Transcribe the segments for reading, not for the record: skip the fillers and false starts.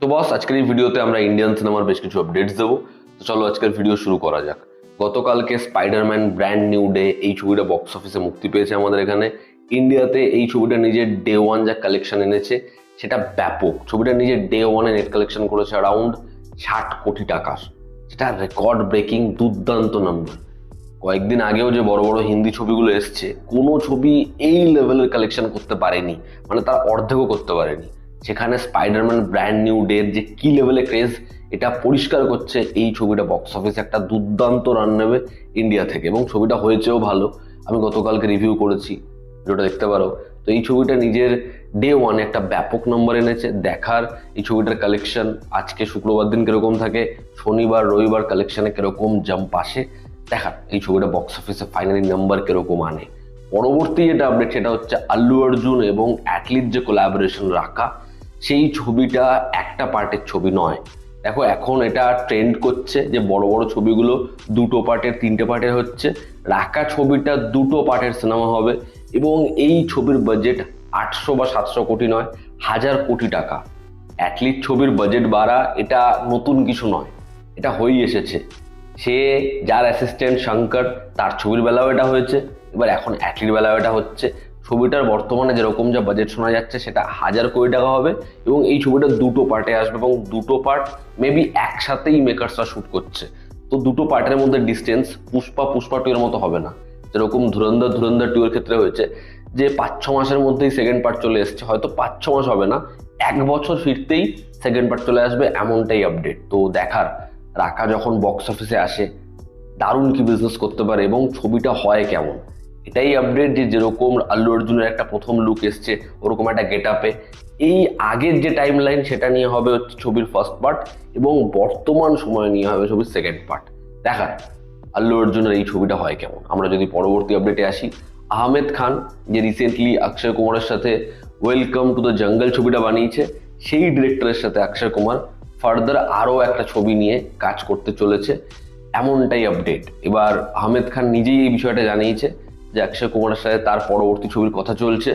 তো বস, আজকের এই ভিডিওতে আমরা ইন্ডিয়ান সিনেমার বেশ কিছু আপডেটস দেবো। তো চলো আজকের ভিডিও শুরু করা যাক। গতকালকে স্পাইডারম্যান ব্র্যান্ড নিউ ডে এই ছবিটা বক্স অফিসে মুক্তি পেয়েছে আমাদের এখানে ইন্ডিয়াতে। এই ছবিটা নিজের ডে ওয়ান যা কালেকশন এনেছে সেটা ব্যাপক। ছবিটা নিজের ডে ওয়ানে নেট কালেকশন করেছে অ্যারাউন্ড 60 কোটি টাকার, সেটা রেকর্ড ব্রেকিং দুর্দান্ত নাম্বার। কয়েকদিন আগেও যে বড় বড় হিন্দি ছবিগুলো এসছে, কোনো ছবি এই লেভেলের কালেকশন করতে পারেনি, মানে তার অর্ধেকও করতে পারেনি। সেখানে স্পাইডারম্যান ব্র্যান্ড নিউ ডে যে কি লেভেলে ক্রেজ, এটা পরিষ্কার করছে এই ছবিটা বক্স অফিসে একটা দুর্দান্ত রান নেবে ইন্ডিয়া থেকে, এবং ছবিটা হয়েছেও ভালো। আমি গতকালকে রিভিউ করেছি, যেটা দেখতে পারো। তো এই ছবিটা নিজের ডে ওয়ানে একটা ব্যাপক নম্বর এনেছে। দেখার এই ছবিটার কালেকশন আজকে শুক্রবার দিন কিরকম থাকে, শনিবার রবিবার কালেকশনে কিরকম জাম্প আসে, দেখার এই ছবিটা বক্স অফিসে ফাইনালি নাম্বার কিরকম আনে। পরবর্তী যেটা আপডেট সেটা হচ্ছে আল্লু অর্জুন এবং অ্যাটলিট যে কোলাবোরেশন রাখা, সেই ছবিটা একটা পার্টের ছবি নয়। দেখো এখন এটা ট্রেন্ড করছে যে বড় বড় ছবিগুলো দুটো পার্টের তিনটে পার্টের হচ্ছে, রাখা ছবিটা দুটো পার্টের সিনেমা হবে। এবং এই ছবির বাজেট 800 বা 700 কোটি নয়, 1000 কোটি টাকা। অ্যাটলিট ছবির বাজেট বাড়া এটা নতুন কিছু নয়, এটা হয়েই এসেছে। সে যার অ্যাসিস্ট্যান্ট শঙ্কর, তার ছবির বেলাও এটা হয়েছে, এবার এখন অ্যাটলির বেলাও এটা হচ্ছে। ছবিটার বর্তমানে যেরকম যা বাজেট শোনা যাচ্ছে সেটা 1000 কোটি টাকা হবে, এবং এই ছবিটা দুটো পার্টে আসবে, এবং দুটো পার্ট মেবি একসাথেই মেকার্সরা শ্যুট করছে। তো দুটো পার্টের মধ্যে ডিস্টেন্স পুষ্পা 2 এর মতো হবে না, যেরকম ধুরন্ধর 2 এর ক্ষেত্রে হয়েছে যে 5-6 মাসের মধ্যেই সেকেন্ড পার্ট চলে এসছে। হয়তো 5-6 মাস হবে না, 1 বছর ফিরতেই সেকেন্ড পার্ট চলে আসবে, এমনটাই আপডেট। তো দেখার রাকা যখন বক্স অফিসে আসে দারুণ কি বিজনেস করতে পারে এবং ছবিটা হয় কেমন, এটাই আপডেট। যে যেরকম আল্লু অর্জুনের একটা প্রথম লুক এসছে ওরকম একটা গেট আপে, এই আগের যে টাইম লাইন সেটা নিয়ে হবে হচ্ছে ছবির ফার্স্ট পার্ট, এবং বর্তমান সময় নিয়ে হবে ছবির সেকেন্ড পার্ট। দেখার আল্লু অর্জুনের এই ছবিটা হয় কেমন। আমরা যদি পরবর্তী আপডেটে আসি, আহমেদ খান যে রিসেন্টলি অক্ষয় কুমারের সাথে ওয়েলকাম টু দ্য জঙ্গল ছবিটা বানিয়েছে, সেই ডিরেক্টরের সাথে অক্ষয় কুমার ফার্দার আরও একটা ছবি নিয়ে কাজ করতে চলেছে, এমনটাই আপডেট। এবার আহমেদ খান নিজেই এই বিষয়টা জানিয়েছে যে অক্ষয় কুমারের সাথে তার পরবর্তী ছবির কথা চলছে।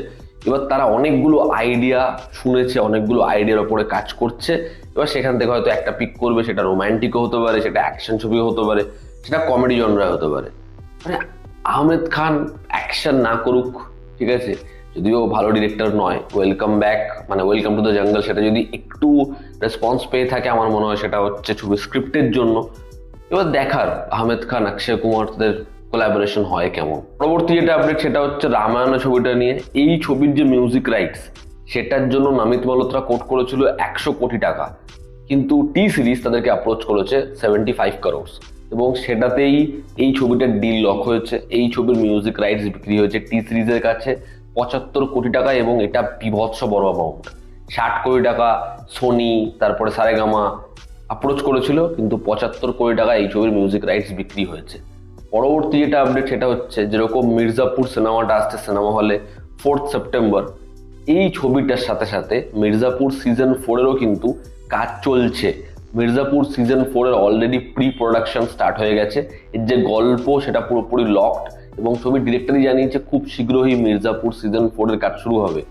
এবার তারা অনেকগুলো আইডিয়া শুনেছে, অনেকগুলো আইডিয়ার ওপরে কাজ করছে। এবার সেখান থেকে হয়তো একটা পিক করবে, সেটা রোম্যান্টিকও হতে পারে, সেটা অ্যাকশন ছবিও হতে পারে, সেটা কমেডি জনরা হতে পারে। মানে আহমেদ খান অ্যাকশন না করুক, ঠিক আছে, যদিও ভালো ডিরেক্টর নয়, ওয়েলকাম ব্যাক মানে ওয়েলকাম টু দ্য জঙ্গল সেটা যদি একটু রেসপন্স পেয়ে থাকে, আমার মনে হয় সেটা হচ্ছে ছবি স্ক্রিপ্টের জন্য। এবার দেখার আহমেদ খান অক্ষয় কুমারদের কোলাবোরেশন হয় কেমন। পরবর্তী যেটা আপডেট সেটা হচ্ছে রামায়ণ ছবিটা নিয়ে। এই ছবির যে মিউজিক রাইটস সেটার জন্য নামিত মালহোত্রা কোট করেছিল 100 কোটি টাকা, কিন্তু টি সিরিজ তাদেরকে অ্যাপ্রোচ করেছে 75 crores, এবং সেটাতেই এই ছবিটার ডিল লক হয়েছে। এই ছবির মিউজিক রাইটস বিক্রি হয়েছে টি সিরিজের কাছে 75 কোটি টাকা, এবং এটা বিভৎস বড় অ্যামাউন্ট। 60 কোটি টাকা সোনি, তারপরে সারেগামা অ্যাপ্রোচ করেছিল, কিন্তু 75 কোটি টাকা এই ছবির মিউজিক রাইটস বিক্রি হয়েছে। পরবর্তী যেটা আপডেট সেটা হচ্ছে যেরকম মির্জাপুর সিনেমাটা আসছে সিনেমা হলে 4 সেপ্টেম্বর, এই ছবিটার সাথে সাথে মির্জাপুর সিজন 4-এরও কিন্তু কাজ চলছে। মির্জাপুর সিজন 4-এর অলরেডি প্রি প্রোডাকশন স্টার্ট হয়ে গেছে। এর যে গল্প সেটা পুরোপুরি লকড, এবং ছবির ডিরেক্টরই জানিয়েছে খুব শীঘ্রই মির্জাপুর সিজন 4-এর কাজ শুরু হবে।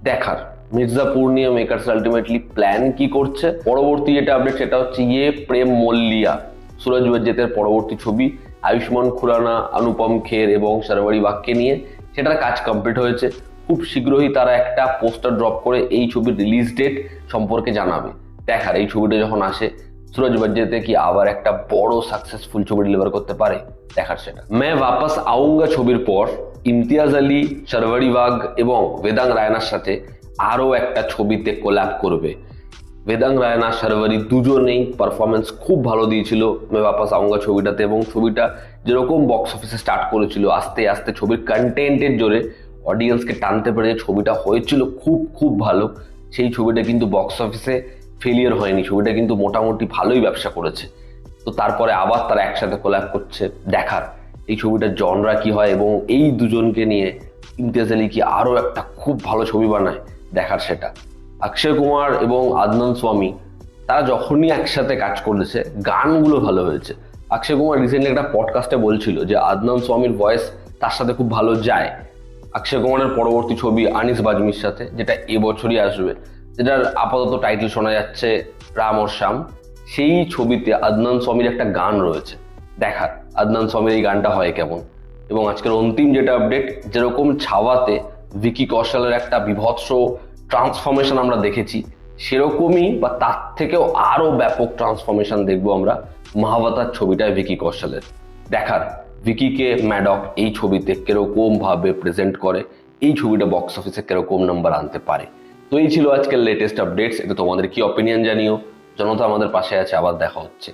দেখার মির্জাপুর নিয়ে মেকার্স আলটিমেটলি প্ল্যান কি করছে। পরবর্তী যেটা আপডেট সেটা হচ্ছে প্রেম মল্লিয়া, সুরজ বাজ্জাতের পরবর্তী ছবি, আয়ুষ্মান খুরানা, অনুপম খের এবং শারবারি বাগকে নিয়ে। সেটার কাজ কমপ্লিট হয়েছে। খুব শীঘ্রই তারা একটা পোস্টার ড্রপ করে এই ছবির রিলিজ ডেট সম্পর্কে জানাবে। দেখার এই ছবিটা যখন আসে সুরজ বাজ্জাতে কি আবার একটা বড় সাকসেসফুল ছবি ডেলিভার করতে পারে, দেখার সেটা। মে বাপাস আউঙ্গা ছবির পর ইমতিয়াজ আলী, শারবারি বাগ এবং বেদাং রায়নার সাথে আরও একটা ছবিতে কোল্যাব করবে। বেদাং রায়না, শারবারি দুজনেই পারফরমেন্স খুব ভালো দিয়েছিল মে বাপাস আউঙ্গা ছবিটাতে, এবং ছবিটা যেরকম বক্স অফিসে স্টার্ট করেছিল আস্তে আস্তে ছবির কন্টেন্টের জোরে অডিয়েন্সকে টানতে পেরে ছবিটা হয়েছিল খুব খুব ভালো। সেই ছবিটা কিন্তু বক্স অফিসে ফেলিয়ার হয়নি, ছবিটা কিন্তু মোটামুটি ভালোই ব্যবসা করেছে। তো তারপরে আবার তারা একসাথে কোল্যাব করছে। দেখার এই ছবিটার জনরা কি হয়, এবং এই দুজনকে নিয়ে ইমতিয়াজ আলী কি আরও একটা খুব ভালো ছবি বানায়, দেখার সেটা। অক্ষয় কুমার এবং আদনান স্বামী তারা যখনই একসাথে কাজ করেছে গানগুলো ভালো হয়েছে। অক্ষয় কুমার রিসেন্টলি একটা পডকাস্টে বলছিল যে আদনান স্বামীর ভয়েস তার সাথে খুব ভালো যায়। অক্ষয় কুমারের পরবর্তী ছবি আনিস বাজমির সাথে, যেটা এবছরই আসবে, যেটার আপাতত টাইটেল শোনা যাচ্ছে রাম और শ্যাম। সেই ছবিতে আদনান স্বামীর একটা গান রয়েছে, দেখার আদনান স্বামীর এই গানটা হয় কেমন। এবং আজকের অন্তিম যেটা আপডেট, যেরকম ছাওয়াতে ভিকি কৌশলের একটা বিভৎস ট্রান্সফরমেশন আমরা দেখেছি, সেরকমই বা তার থেকেও আরো ব্যাপক ট্রান্সফরমেশন দেখবো আমরা মহাভাতার ছবিটায় ভিকি কৌশলের। দেখার ভিকিকে ম্যাডক এই ছবিতে কিরকম ভাবে প্রেজেন্ট করে, এই ছবিটা বক্স অফিসে কিরকম নাম্বার আনতে পারে। তো এই ছিল আজকের লেটেস্ট আপডেটস। এটা তোমাদের কি অপিনিয়ন জানিও। জনতা আমাদের পাশে আছে, আবার দেখা হচ্ছে।